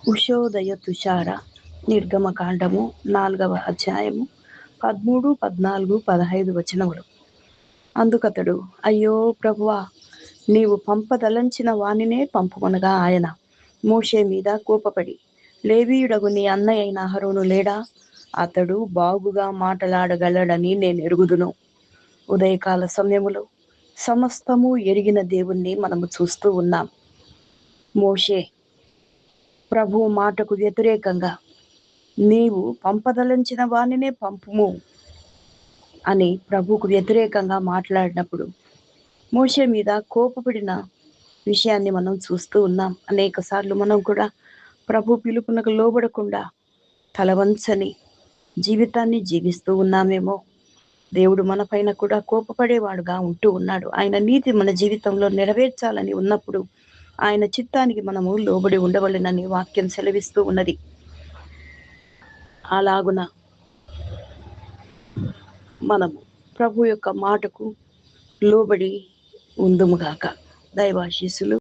ఉషోదయ తుషార నిర్గమకాండము 4వ అధ్యాయము 13, 14, 15 వచనములు. అందుకతడు, అయ్యో ప్రభువా, నీవు పంపదలంచిన వానినే పంపుకొనగా ఆయన మోషే మీద కోపపడి, లేవీయుడగు నీ అన్నయ్య అయిన అహరోను లేడా? అతడు బాగుగా మాటలాడగలడని నేను ఎరుగుదును. ఉదయకాల సమయములో సమస్తము ఎరిగిన దేవుణ్ణి మనము చూస్తూ ఉన్నాం. మోషే ప్రభు మాటకు వ్యతిరేకంగా నీవు పంపదలంచిన వానినే పంపుము అని ప్రభుకు వ్యతిరేకంగా మాట్లాడినప్పుడు మోషే మీద కోపపడిన విషయాన్ని మనం చూస్తూ ఉన్నాం. అనేక సార్లు మనం కూడా ప్రభు పిలుపునకు లోబడకుండా తలవంచని జీవితాన్ని జీవిస్తూ ఉన్నామేమో. దేవుడు మన పైన కూడా కోపపడేవాడుగా ఉంటూ ఉన్నాడు. ఆయన నీతి మన జీవితంలో నెరవేర్చాలని ఉన్నప్పుడు ఆయన చిత్తానికి మనము లోబడి ఉండవలెనని వాక్యం సెలవిస్తూ ఉన్నది. అలాగున మనము ప్రభు యొక్క మాటకు లోబడి ఉందుముగాక. దైవాశీస్సులు.